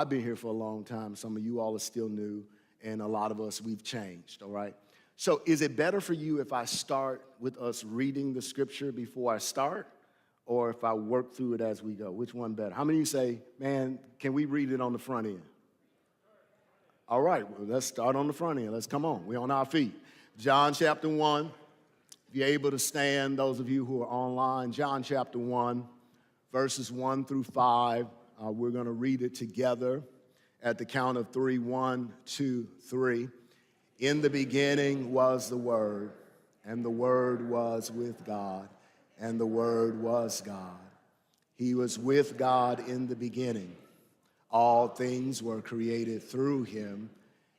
I've been here for a long time. Some of you all are still new, and a lot of us, we've changed, all right? So is it better for you if I start with us reading the scripture before I start, or if I work through it as we go? Which one better? How many of you say, man, can we read it on the front end? All right, well, let's start on the front end. Let's come on. We're on our feet. John chapter 1. If you're able to stand, those of you who are online, John chapter 1, verses 1 through 5. We're going to read it together at the count of 3. 1, 2, 3. In the beginning was the Word, and the Word was with God, and the Word was God. He was with God in the beginning. All things were created through him,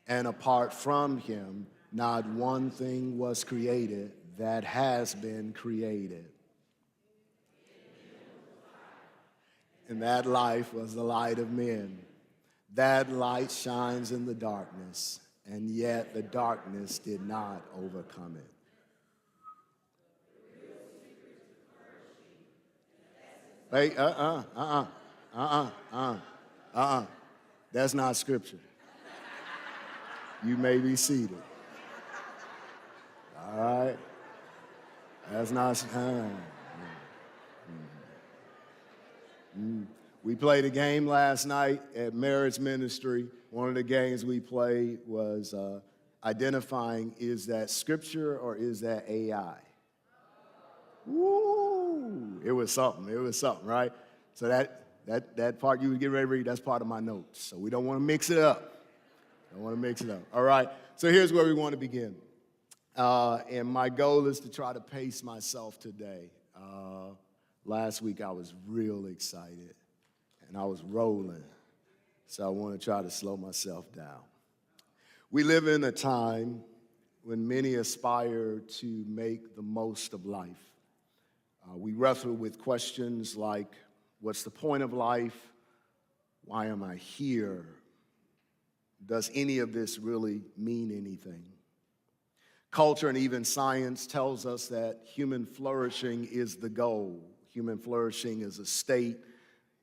and apart from him, not one thing was created that has been created. And that life was the light of men. That light shines in the darkness, and yet the darkness did not overcome it. Hey, that's not scripture. You may be seated. All right? That's not. We played a game last night at Marriage Ministry. One of the games we played was identifying, is that scripture or is that AI? Woo! It was something, right? So that part you would get ready to read, that's part of my notes. So we don't want to mix it up. All right, so here's where we want to begin. And my goal is to try to pace myself today. Last week I was real excited, and I was rolling. So I want to try to slow myself down. We live in a time when many aspire to make the most of life. We wrestle with questions like, what's the point of life? Why am I here? Does any of this really mean anything? Culture and even science tells us that human flourishing is the goal. Human flourishing is a state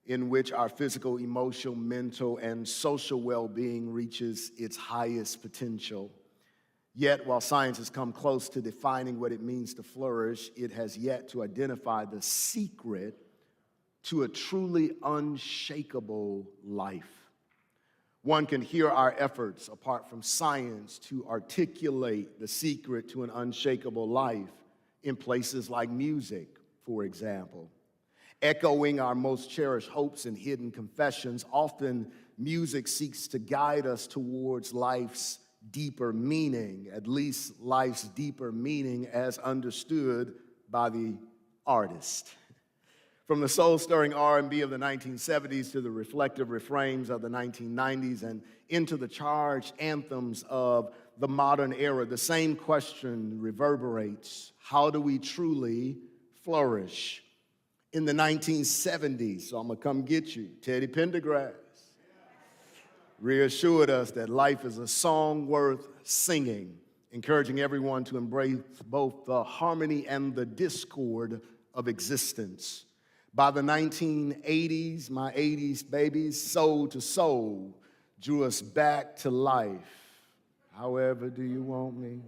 in which our physical, emotional, mental, and social well-being reaches its highest potential. Yet, while science has come close to defining what it means to flourish, it has yet to identify the secret to a truly unshakable life. One can hear our efforts, apart from science, to articulate the secret to an unshakable life in places like music, for example. Echoing our most cherished hopes and hidden confessions, often music seeks to guide us towards life's deeper meaning, at least life's deeper meaning as understood by the artist. From the soul-stirring R&B of the 1970s to the reflective refrains of the 1990s and into the charged anthems of the modern era, the same question reverberates: how do we truly flourish? In the 1970s, so I'm going to come get you, Teddy Pendergrass reassured us that life is a song worth singing, encouraging everyone to embrace both the harmony and the discord of existence. By the 1980s, my 80s babies, Soul to Soul drew us back to life. However do you want me?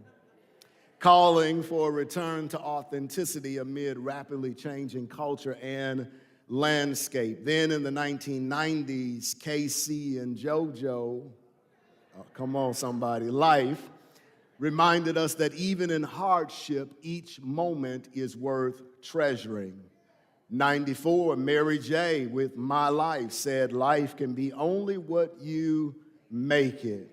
Calling for a return to authenticity amid rapidly changing culture and landscape. Then in the 1990s, KC and JoJo, come on somebody, Life, reminded us that even in hardship, each moment is worth treasuring. 94, Mary J. with My Life said, life can be only what you make it.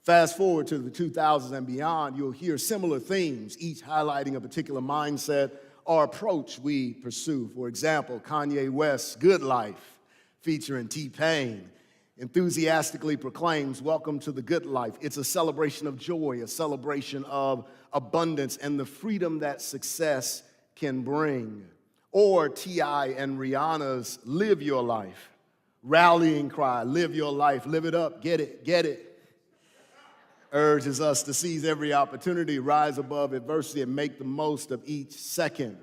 Fast forward to the 2000s and beyond, you'll hear similar themes, each highlighting a particular mindset or approach we pursue. For example, Kanye West's Good Life, featuring T-Pain, enthusiastically proclaims, welcome to the good life. It's a celebration of joy, a celebration of abundance, and the freedom that success can bring. Or T.I. and Rihanna's Live Your Life, rallying cry, live your life, live it up, get it, urges us to seize every opportunity, rise above adversity, and make the most of each second.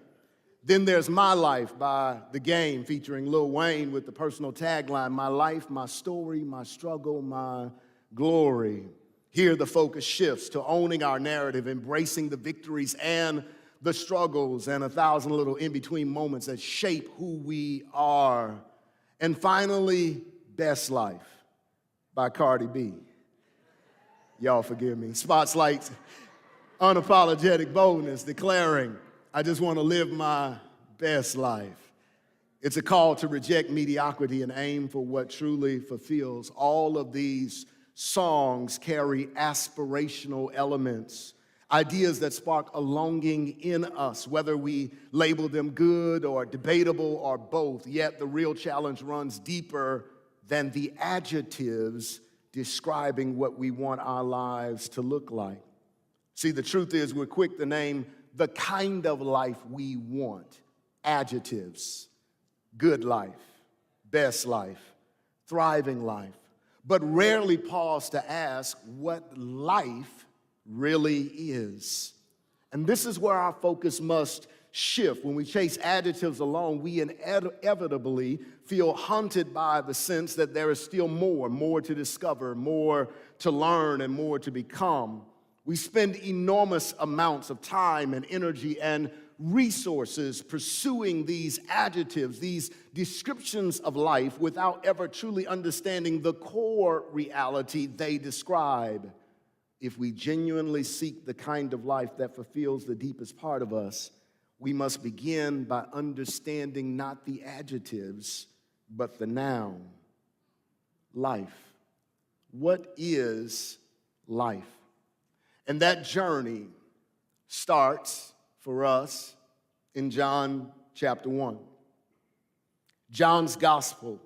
Then there's My Life by The Game, featuring Lil Wayne with the personal tagline, my life, my story, my struggle, my glory. Here the focus shifts to owning our narrative, embracing the victories and the struggles and 1,000 little in-between moments that shape who we are. And finally, Best Life by Cardi B. Y'all forgive me. Spotlights, unapologetic boldness, declaring, I just want to live my best life. It's a call to reject mediocrity and aim for what truly fulfills. All of these songs carry aspirational elements, ideas that spark a longing in us, whether we label them good or debatable or both. Yet the real challenge runs deeper than the adjectives describing what we want our lives to look like. See, the truth is we're quick to name the kind of life we want. Adjectives, good life, best life, thriving life, but rarely pause to ask what life really is. And this is where our focus must shift. When we chase adjectives alone, we inevitably feel haunted by the sense that there is still more to discover, more to learn, and more to become. We spend enormous amounts of time and energy and resources pursuing these adjectives, these descriptions of life, without ever truly understanding the core reality they describe. If we genuinely seek the kind of life that fulfills the deepest part of us, we must begin by understanding not the adjectives, but the noun, life. What is life? And that journey starts for us in John chapter 1. John's gospel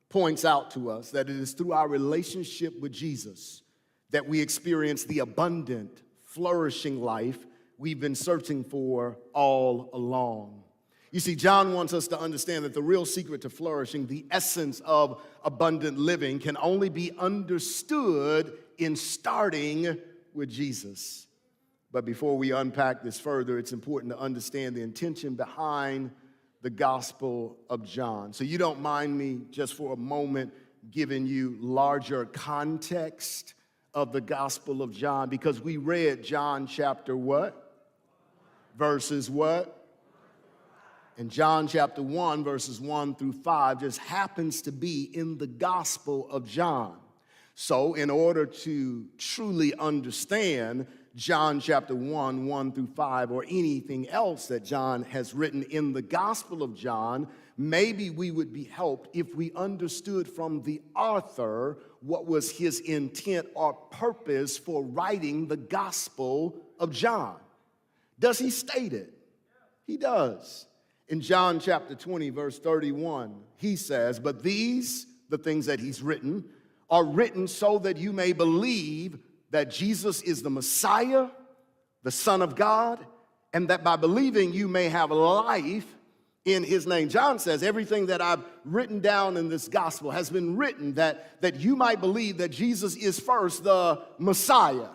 points out to us that it is through our relationship with Jesus that we experience the abundant, flourishing life we've been searching for all along. You see, John wants us to understand that the real secret to flourishing, the essence of abundant living, can only be understood in starting with Jesus. But before we unpack this further, it's important to understand the intention behind the Gospel of John. So you don't mind me just for a moment giving you larger context of the Gospel of John, because we read John chapter what? Verses what? And John chapter 1, verses 1 through 5 just happens to be in the Gospel of John. So in order to truly understand John chapter 1, 1 through 5, or anything else that John has written in the Gospel of John, maybe we would be helped if we understood from the author what was his intent or purpose for writing the Gospel of John. Does he state it? He does. In John chapter 20, verse 31, he says, but these, the things that he's written, are written so that you may believe that Jesus is the Messiah, the Son of God, and that by believing you may have life in his name. John says everything that I've written down in this gospel has been written that you might believe that Jesus is first the Messiah,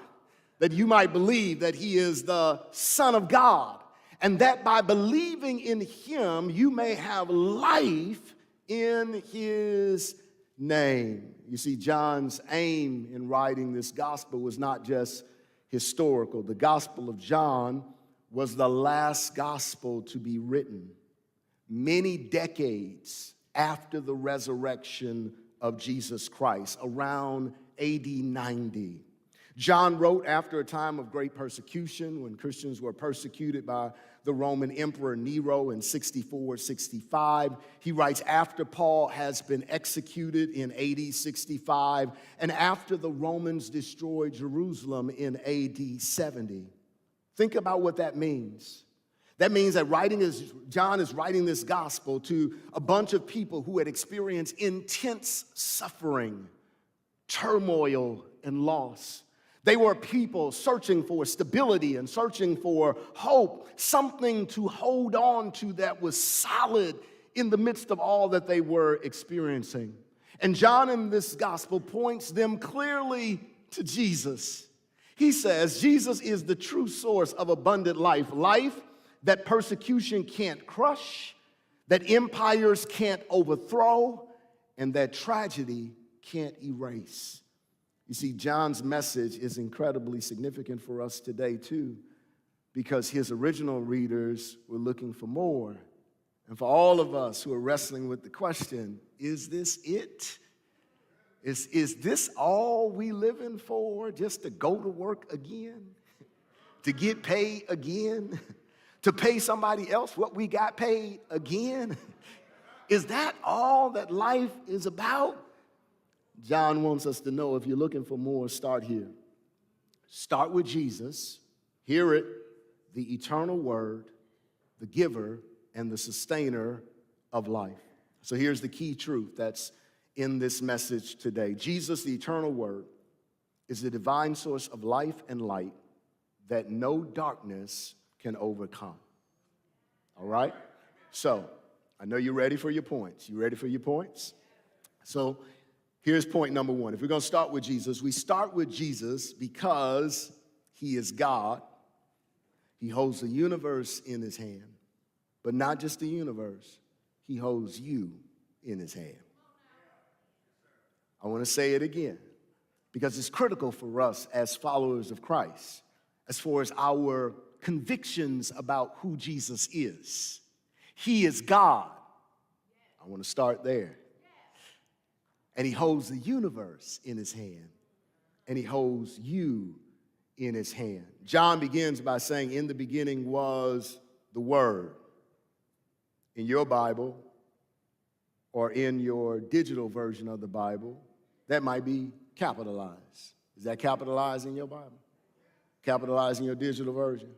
that you might believe that he is the Son of God, and that by believing in him you may have life in his name. You see, John's aim in writing this gospel was not just historical. The Gospel of John was the last gospel to be written many decades after the resurrection of Jesus Christ, around AD 90. John wrote after a time of great persecution when Christians were persecuted by the Roman Emperor Nero in 64-65. He writes after Paul has been executed in AD 65 and after the Romans destroyed Jerusalem in AD 70. Think about what that means. That means that John is writing this gospel to a bunch of people who had experienced intense suffering, turmoil, and loss. They were people searching for stability and searching for hope, something to hold on to that was solid in the midst of all that they were experiencing. And John in this gospel points them clearly to Jesus. He says Jesus is the true source of abundant life, life that persecution can't crush, that empires can't overthrow, and that tragedy can't erase. You see, John's message is incredibly significant for us today, too, because his original readers were looking for more. And for all of us who are wrestling with the question, is this it? Is this all we living for? Just to go to work again? To get paid again? To pay somebody else what we got paid again? Is that all that life is about? John wants us to know, if you're looking for more, start here. Start with Jesus. Hear it, the eternal word, the giver, and the sustainer of life. So here's the key truth that's in this message today. Jesus, the eternal word, is the divine source of life and light that no darkness can overcome. All right? So, I know you're ready for your points. You ready for your points? So, here's point number one. If we're going to start with Jesus, we start with Jesus because he is God. He holds the universe in his hand. But not just the universe, he holds you in his hand. I want to say it again because it's critical for us as followers of Christ, as far as our convictions about who Jesus is. He is God. I want to start there. And he holds the universe in his hand, and he holds you in his hand. John begins by saying, in the beginning was the Word. In your Bible, or in your digital version of the Bible, that might be capitalized. Is that capitalized in your Bible? Capitalized in your digital version?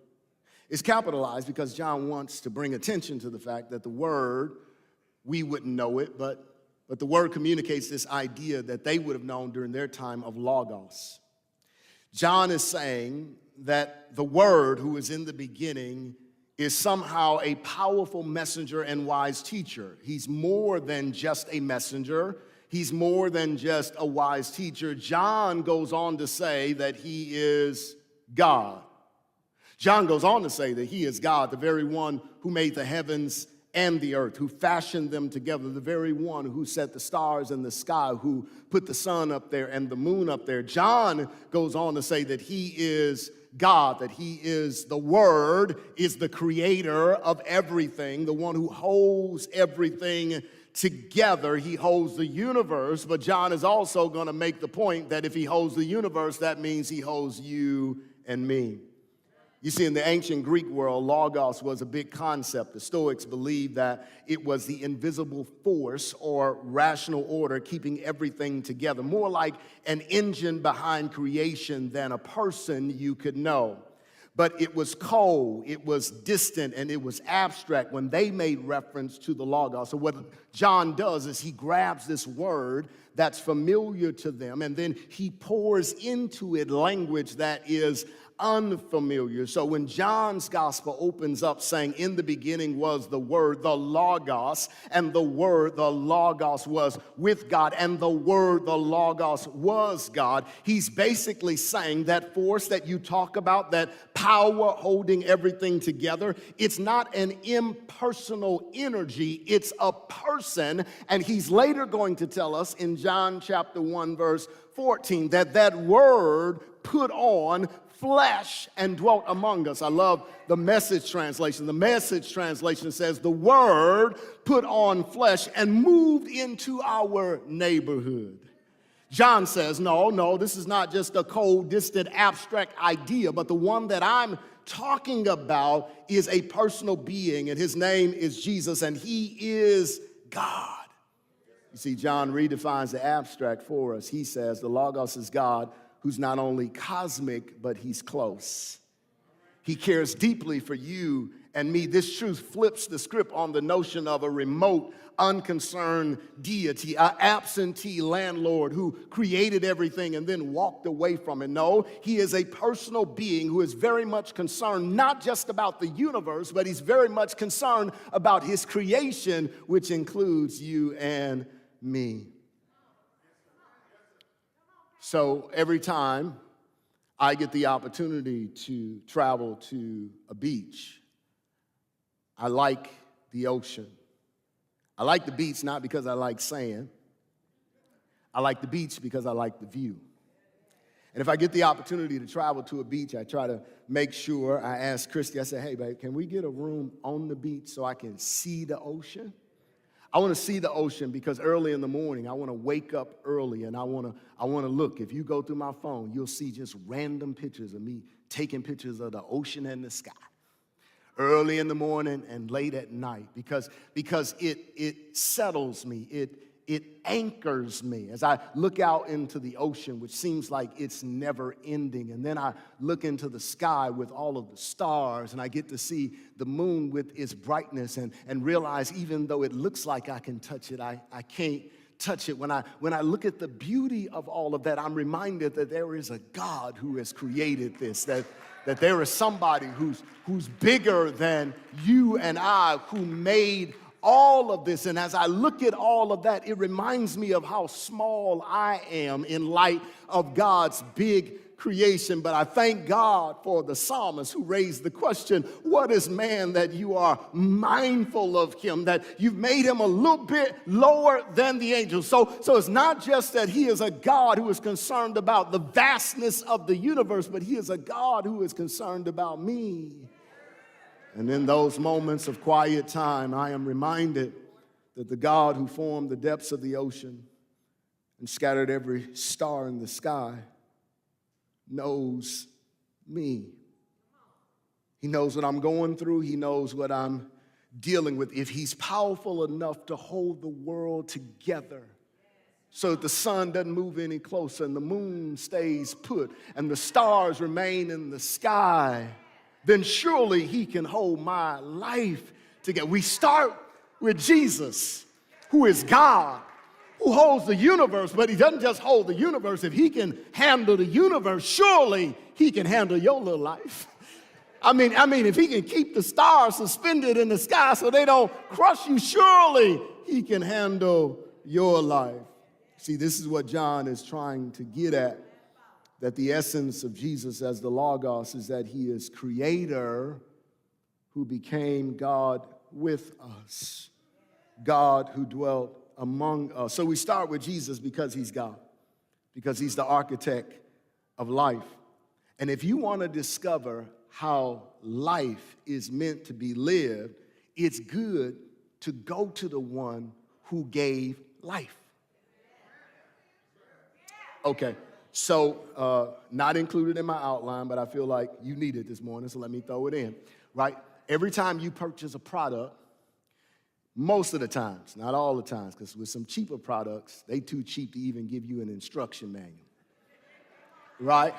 It's capitalized because John wants to bring attention to the fact that the Word, we wouldn't know it, but the Word communicates this idea that they would have known during their time of Logos. John is saying that the Word, who is in the beginning, is somehow a powerful messenger and wise teacher. He's more than just a messenger. He's more than just a wise teacher. John goes on to say that he is God. John goes on to say that he is God, the very one who made the heavens and the earth, who fashioned them together, the very one who set the stars in the sky, who put the sun up there and the moon up there. John goes on to say that he is God, that he is the Word, is the creator of everything, the one who holds everything together. He holds the universe, but John is also going to make the point that if he holds the universe, that means he holds you and me. You see, in the ancient Greek world, logos was a big concept. The Stoics believed that it was the invisible force or rational order keeping everything together, more like an engine behind creation than a person you could know. But it was cold, it was distant, and it was abstract when they made reference to the logos. So what John does is he grabs this word that's familiar to them, and then he pours into it language that is unfamiliar. So when John's gospel opens up saying, in the beginning was the Word, the Logos, and the Word, the Logos, was with God, and the Word, the Logos, was God, he's basically saying that force that you talk about, that power holding everything together, it's not an impersonal energy, it's a person. And he's later going to tell us in John chapter 1, verse 14, that Word put on flesh and dwelt among us. I love the Message translation. The Message translation says the Word put on flesh and moved into our neighborhood. John says, no, this is not just a cold, distant, abstract idea, but the one that I'm talking about is a personal being, and his name is Jesus, and he is God. You see, John redefines the abstract for us. He says the Logos is God, who's not only cosmic, but he's close. He cares deeply for you and me. This truth flips the script on the notion of a remote, unconcerned deity, an absentee landlord who created everything and then walked away from it. No, he is a personal being who is very much concerned not just about the universe, but he's very much concerned about his creation, which includes you and me. So every time I get the opportunity to travel to a beach, I like the ocean. I like the beach not because I like sand. I like the beach because I like the view. And if I get the opportunity to travel to a beach, I try to make sure, I ask Christy, I say, hey, babe, can we get a room on the beach so I can see the ocean? I want to see the ocean because early in the morning, I want to wake up early and I want to look. If you go through my phone, you'll see just random pictures of me taking pictures of the ocean and the sky. Early in the morning and late at night because it settles me. It anchors me as I look out into the ocean, which seems like it's never ending. And then I look into the sky with all of the stars, and I get to see the moon with its brightness and realize even though it looks like I can touch it, I can't touch it. When I look at the beauty of all of that, I'm reminded that there is a God who has created this, that there is somebody who's bigger than you and I, who made all of this. And as I look at all of that, it reminds me of how small I am in light of God's big creation. But I thank God for the psalmist who raised the question, what is man that you are mindful of him, that you've made him a little bit lower than the angels? So it's not just that he is a God who is concerned about the vastness of the universe, but he is a God who is concerned about me. And in those moments of quiet time, I am reminded that the God who formed the depths of the ocean and scattered every star in the sky knows me. He knows what I'm going through. He knows what I'm dealing with. If he's powerful enough to hold the world together so that the sun doesn't move any closer and the moon stays put and the stars remain in the sky, then surely he can hold my life together. We start with Jesus, who is God, who holds the universe, but he doesn't just hold the universe. If he can handle the universe, surely he can handle your little life. I mean, if he can keep the stars suspended in the sky so they don't crush you, surely he can handle your life. See, this is what John is trying to get at, that the essence of Jesus as the Logos is that he is creator who became God with us, God who dwelt among us. So we start with Jesus because he's God, because he's the architect of life. And if you want to discover how life is meant to be lived, it's good to go to the one who gave life. Okay. So, not included in my outline, but I feel like you need it this morning, so let me throw it in, right? Every time you purchase a product, most of the times, not all the times, because with some cheaper products, they too cheap to even give you an instruction manual, right?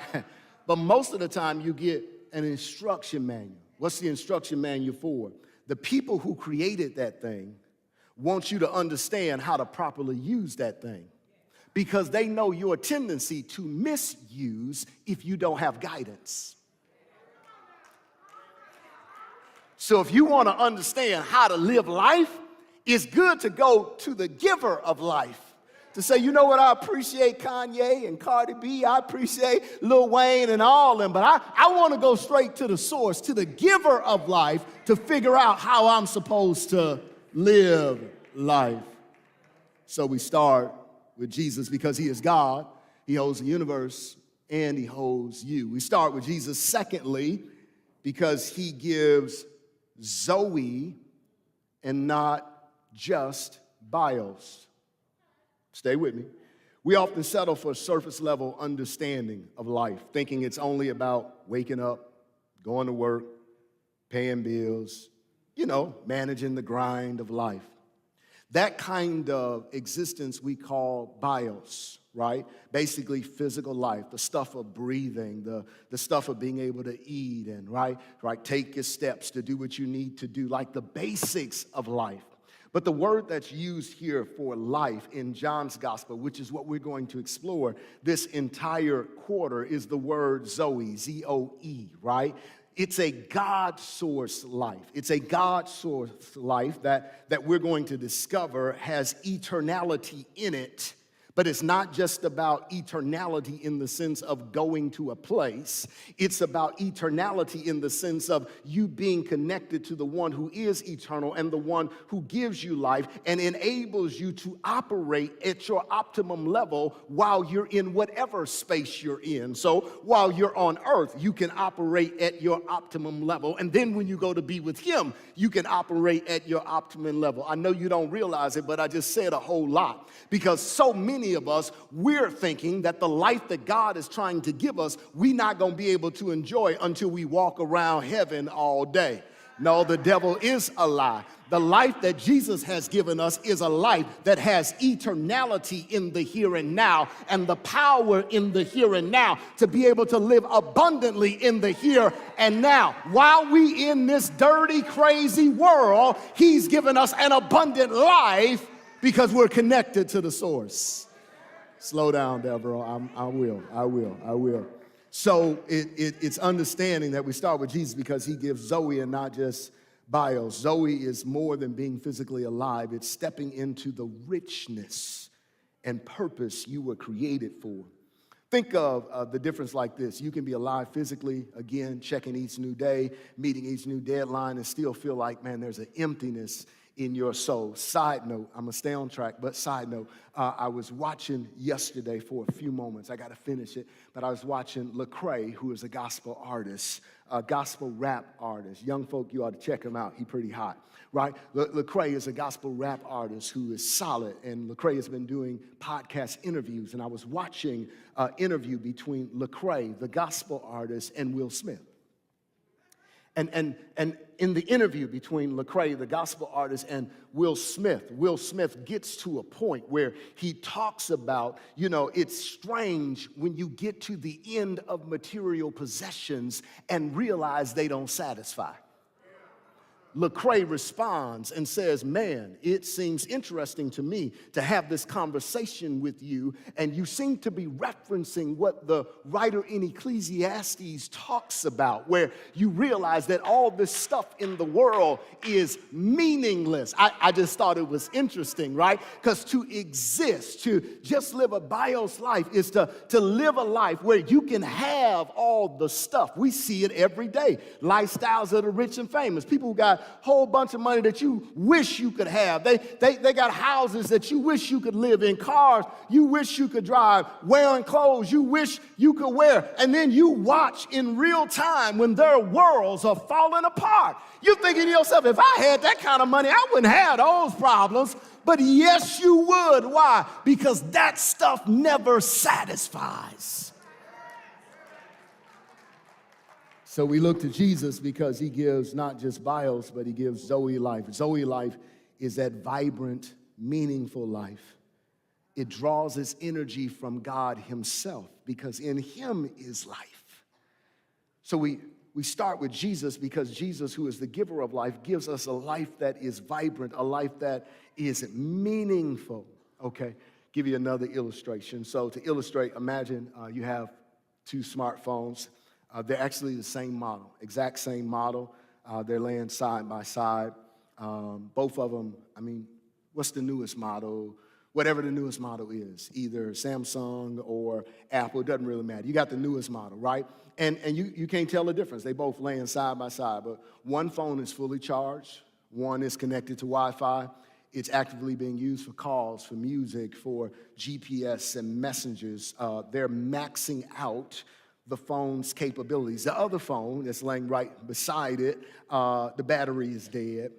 But most of the time, you get an instruction manual. What's the instruction manual for? The people who created that thing want you to understand how to properly use that thing, because they know your tendency to misuse if you don't have guidance. So if you want to understand how to live life, it's good to go to the giver of life. To say, you know what, I appreciate Kanye and Cardi B, I appreciate Lil Wayne and all of them, but I want to go straight to the source, to the giver of life, to figure out how I'm supposed to live life. So we start with Jesus because he is God, he holds the universe, and he holds you. We start with Jesus, secondly, because he gives Zoe and not just bios. Stay with me. We often settle for surface level understanding of life, thinking it's only about waking up, going to work, paying bills, managing the grind of life. That kind of existence we call bios, right? Basically physical life, the stuff of breathing, the stuff of being able to eat and, right, take your steps to do what you need to do, like the basics of life. But the word that's used here for life in John's gospel, which is what we're going to explore this entire quarter, is the word Zoe, Z-O-E, right? It's a God-sourced life. It's a God-sourced life that we're going to discover has eternality in it, But it's not just about eternality in the sense of going to a place. It's about eternality in the sense of you being connected to the one who is eternal and the one who gives you life and enables you to operate at your optimum level while you're in whatever space you're in. So while you're on earth, you can operate at your optimum level. And then when you go to be with him, you can operate at your optimum level. I know you don't realize it, but I just said a whole lot because so many of us, we're thinking that the life that God is trying to give us, we're not going to be able to enjoy until we walk around heaven all day. No, the devil is a lie. The life that Jesus has given us is a life that has eternality in the here and now and the power in the here and now to be able to live abundantly in the here and now. While we in this dirty, crazy world, he's given us an abundant life because we're connected to the source. Slow down, Deveraux. I will. So it's understanding that we start with Jesus because he gives Zoe and not just bios. Zoe is more than being physically alive. It's stepping into the richness and purpose you were created for. Think of the difference like this. You can be alive physically, again, checking each new day, meeting each new deadline, and still feel like, man, there's an emptiness in your soul. Side note, I'm going to stay on track, but side note, I was watching yesterday for a few moments. I got to finish it, but I was watching Lecrae, who is a gospel artist, a gospel rap artist. Young folk, you ought to check him out. He's pretty hot, right? Lecrae is a gospel rap artist who is solid, and Lecrae has been doing podcast interviews, and I was watching an interview between Lecrae, the gospel artist, and Will Smith. And in the interview between Lecrae, the gospel artist, and Will Smith gets to a point where he talks about, it's strange when you get to the end of material possessions and realize they don't satisfy. Lecrae responds and says, man, it seems interesting to me to have this conversation with you, and you seem to be referencing what the writer in Ecclesiastes talks about, where you realize that all this stuff in the world is meaningless. I just thought it was interesting, right? Because to exist, to just live a bios life is to live a life where you can have all the stuff. We see it every day. Lifestyles of the rich and famous. People who got whole bunch of money that you wish you could have. They got houses that you wish you could live in, cars you wish you could drive, wearing clothes you wish you could wear. And then you watch in real time when their worlds are falling apart. You're thinking to yourself, if I had that kind of money, I wouldn't have those problems. But yes, you would. Why? Because that stuff never satisfies. So we look to Jesus because he gives not just bios, but he gives Zoe life. Zoe life is that vibrant, meaningful life. It draws its energy from God himself because in him is life. So we start with Jesus because Jesus, who is the giver of life, gives us a life that is vibrant, a life that is meaningful. Okay, give you another illustration. So to illustrate, imagine you have two smartphones. They're actually the same model, exact same model. They're laying side by side. Both of them, what's the newest model? Whatever the newest model is, either Samsung or Apple, it doesn't really matter. You got the newest model, right? And you can't tell the difference. They both laying side by side, but one phone is fully charged. One is connected to Wi-Fi. It's actively being used for calls, for music, for GPS and messengers. They're maxing out the phone's capabilities. The other phone that's laying right beside it, the battery is dead.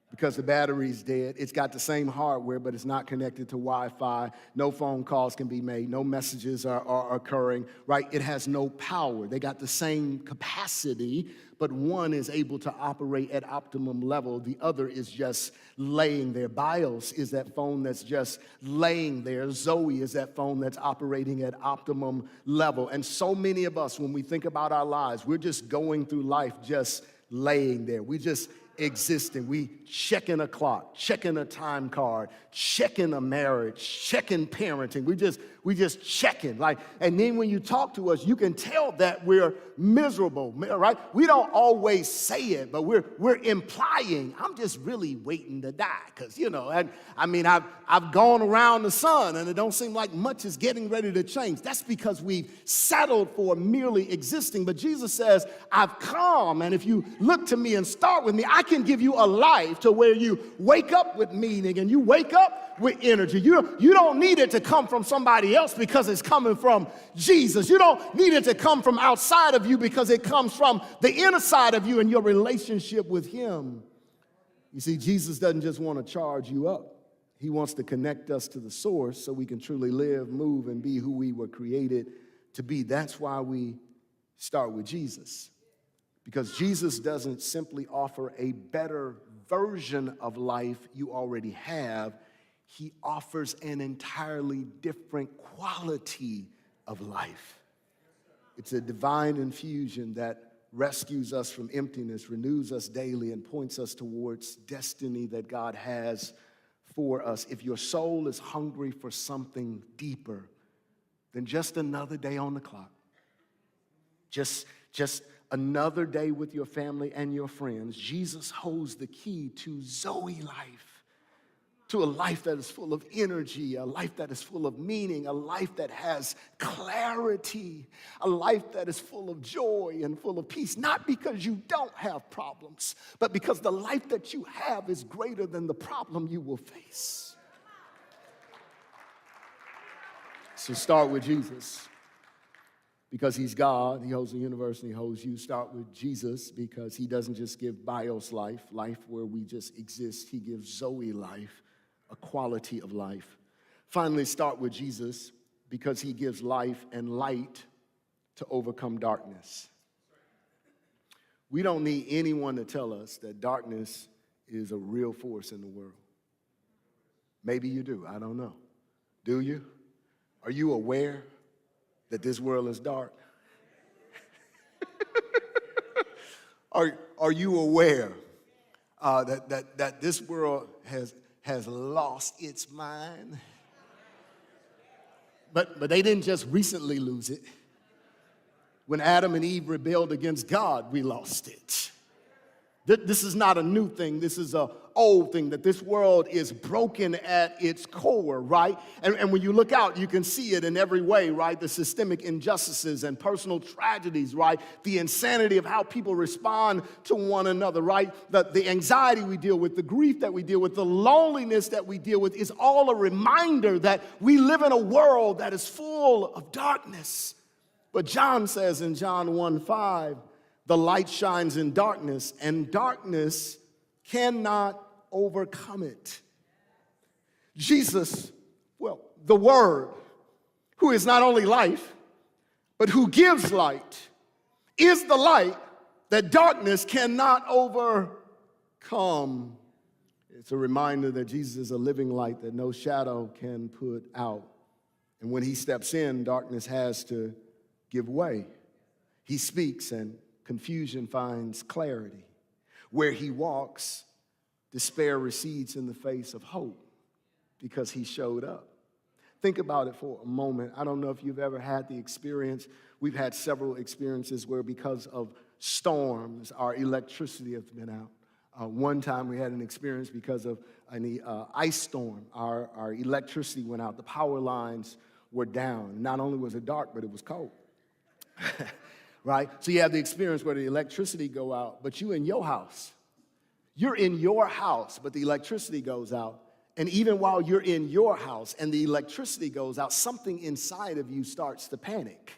Because the battery is dead, it's got the same hardware, but it's not connected to Wi-Fi. No phone calls can be made. No messages are occurring, right? It has no power. They got the same capacity, but one is able to operate at optimum level. The other is just laying there. BIOS is that phone that's just laying there. Zoe is that phone that's operating at optimum level. And so many of us, when we think about our lives, we're just going through life just laying there. We just existing. We checking a clock, checking a time card, checking a marriage, checking parenting. just checking. Like, and then when you talk to us, you can tell that we're miserable, right? We don't always say it, but we're implying, I'm just really waiting to die. Because, and I mean, I've gone around the sun and it don't seem like much is getting ready to change. That's because we've settled for merely existing. But Jesus says, I've come, and if you look to me and start with me, I can give you a life to where you wake up with meaning and you wake up with energy. You don't need it to come from somebody else because it's coming from Jesus. You don't need it to come from outside of you because it comes from the inner side of you and your relationship with him. You see, Jesus doesn't just want to charge you up. He wants to connect us to the source so we can truly live, move, and be who we were created to be. That's why we start with Jesus. Because Jesus doesn't simply offer a better version of life you already have. He offers an entirely different quality of life. It's a divine infusion that rescues us from emptiness, renews us daily, and points us towards destiny that God has for us. If your soul is hungry for something deeper than just another day on the clock, just another day with your family and your friends, Jesus holds the key to Zoe life. To a life that is full of energy, a life that is full of meaning, a life that has clarity, a life that is full of joy and full of peace, not because you don't have problems, but because the life that you have is greater than the problem you will face. So start with Jesus because he's God. He holds the universe and he holds you. Start with Jesus because he doesn't just give bios life where we just exist. He gives Zoe life, a quality of life. Finally, start with Jesus because he gives life and light to overcome darkness. We don't need anyone to tell us that darkness is a real force in the world. Maybe you do, I don't know. Do you? Are you aware that this world is dark? Are you aware that this world has lost its mind? But they didn't just recently lose it. When Adam and Eve rebelled against God, we lost it. This is not a new thing. This is an old thing, that this world is broken at its core, right? And when you look out, you can see it in every way, right? The systemic injustices and personal tragedies, right? The insanity of how people respond to one another, right? The anxiety we deal with, the grief that we deal with, the loneliness that we deal with is all a reminder that we live in a world that is full of darkness. But John says in John 1:5, the light shines in darkness, and darkness cannot overcome it. Jesus, the Word, who is not only life, but who gives light, is the light that darkness cannot overcome. It's a reminder that Jesus is a living light that no shadow can put out. And when he steps in, darkness has to give way. He speaks and confusion finds clarity. Where he walks, despair recedes in the face of hope because he showed up. Think about it for a moment. I don't know if you've ever had the experience. We've had several experiences where because of storms, our electricity has been out. One time we had an experience because of an ice storm. Our electricity went out. The power lines were down. Not only was it dark, but it was cold. Right? So you have the experience where the electricity go out, but you in your house. You're in your house, but the electricity goes out. And even while you're in your house and the electricity goes out, something inside of you starts to panic.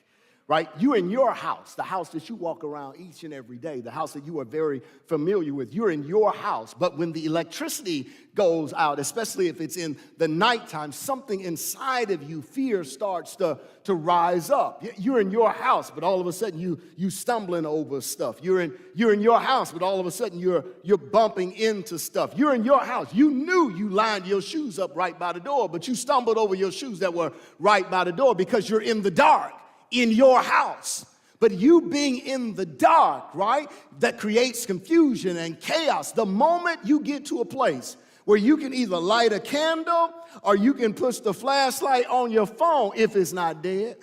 Right? You're in your house, the house that you walk around each and every day, the house that you are very familiar with. You're in your house, but when the electricity goes out, especially if it's in the nighttime, something inside of you, fear starts to rise up. You're in your house, but all of a sudden you stumbling over stuff. You're in your house, but all of a sudden you're bumping into stuff. You're in your house. You knew you lined your shoes up right by the door, but you stumbled over your shoes that were right by the door because you're in the dark. In your house. But you being in the dark, right, that creates confusion and chaos. The moment you get to a place where you can either light a candle or you can push the flashlight on your phone if it's not dead.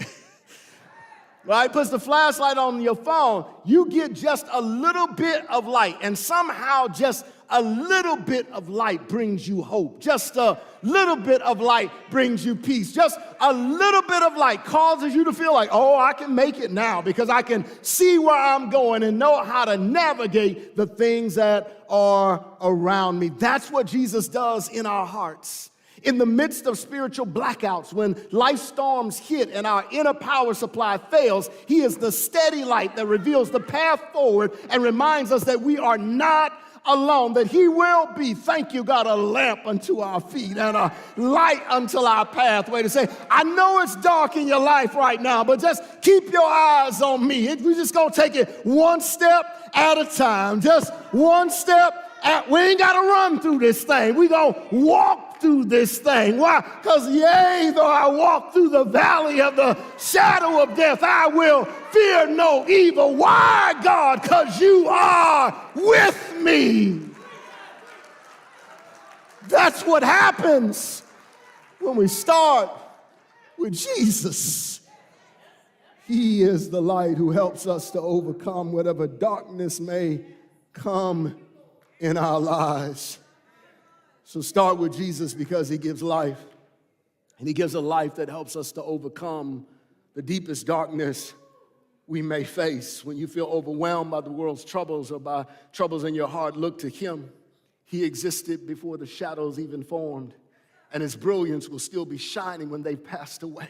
Right? Push the flashlight on your phone. You get just a little bit of light, and somehow just a little bit of light brings you hope. Just a little bit of light brings you peace. Just a little bit of light causes you to feel like, oh, I can make it now because I can see where I'm going and know how to navigate the things that are around me. That's what Jesus does in our hearts. In the midst of spiritual blackouts, when life storms hit and our inner power supply fails, he is the steady light that reveals the path forward and reminds us that we are not alone, that he will be, thank you, God, a lamp unto our feet and a light unto our pathway, to say, I know it's dark in your life right now, but just keep your eyes on me. We're just going to take it one step at a time, just one step we ain't got to run through this thing. We're going to walk through this thing. Why? Because yea, though I walk through the valley of the shadow of death, I will fear no evil. Why, God? Because you are with me. That's what happens when we start with Jesus. He is the light who helps us to overcome whatever darkness may come in our lives. So start with Jesus because he gives life. And he gives a life that helps us to overcome the deepest darkness we may face. When you feel overwhelmed by the world's troubles or by troubles in your heart, look to him. He existed before the shadows even formed, and his brilliance will still be shining when they've passed away.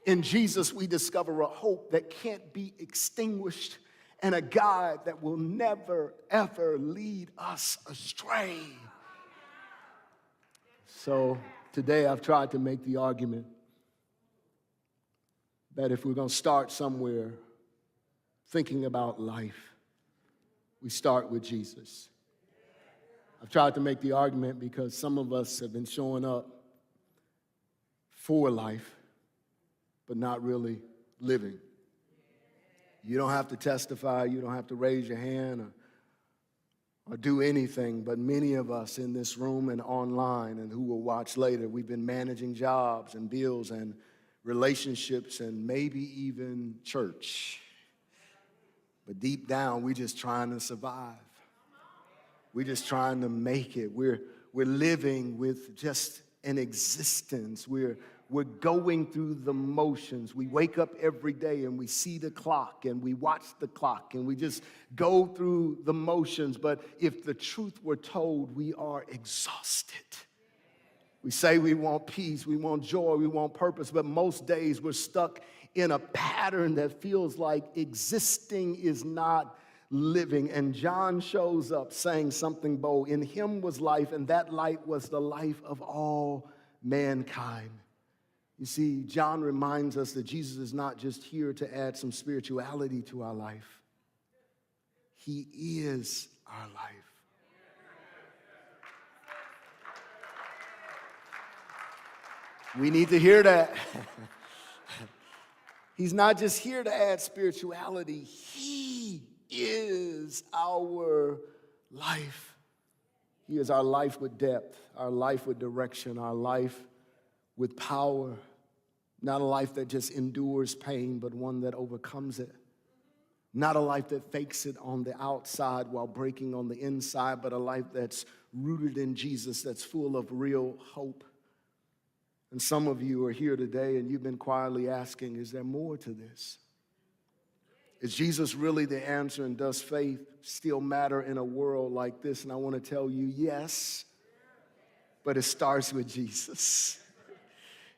In Jesus, we discover a hope that can't be extinguished and a God that will never, ever lead us astray. So today I've tried to make the argument that if we're going to start somewhere thinking about life, we start with Jesus. I've tried to make the argument because some of us have been showing up for life, but not really living. You don't have to testify, you don't have to raise your hand or do anything, but many of us in this room and online and who will watch later, we've been managing jobs and bills and relationships and maybe even church. But deep down, we're just trying to survive. We're just trying to make it. We're living with just an existence. We're going through the motions. We wake up every day and we see the clock and we watch the clock and we just go through the motions. But if the truth were told, we are exhausted. We say we want peace, we want joy, we want purpose, but most days we're stuck in a pattern that feels like existing is not living. And John shows up saying something bold. In him was life, and that light was the life of all mankind. You see, John reminds us that Jesus is not just here to add some spirituality to our life. He is our life. We need to hear that. He's not just here to add spirituality. He is our life. He is our life with depth, our life with direction, our life with power. Not a life that just endures pain, but one that overcomes it. Not a life that fakes it on the outside while breaking on the inside, but a life that's rooted in Jesus, that's full of real hope. And some of you are here today and you've been quietly asking, is there more to this? Is Jesus really the answer, and does faith still matter in a world like this? And I want to tell you, yes, but it starts with Jesus.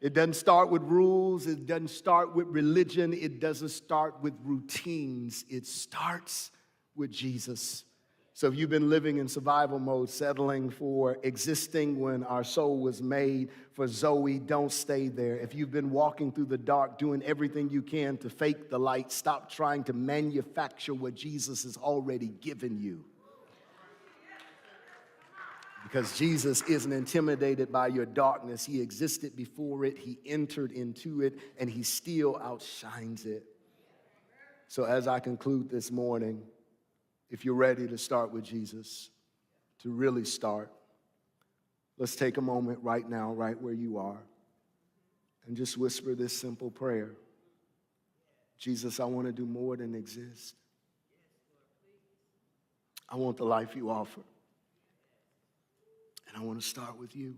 It doesn't start with rules. It doesn't start with religion. It doesn't start with routines. It starts with Jesus. So if you've been living in survival mode, settling for existing when our soul was made for Zoe, don't stay there. If you've been walking through the dark, doing everything you can to fake the light, stop trying to manufacture what Jesus has already given you. Because Jesus isn't intimidated by your darkness. He existed before it. He entered into it, and he still outshines it. So as I conclude this morning, if you're ready to start with Jesus, to really start, let's take a moment right now, right where you are, and just whisper this simple prayer. Jesus, I want to do more than exist. I want the life you offer. And I want to start with you.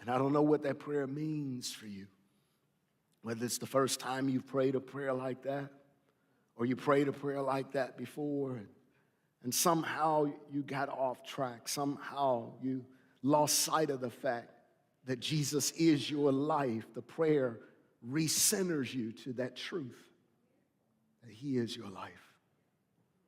And I don't know what that prayer means for you. Whether it's the first time you've prayed a prayer like that, or you prayed a prayer like that before, and somehow you got off track. Somehow you lost sight of the fact that Jesus is your life. The prayer recenters you to that truth, that he is your life.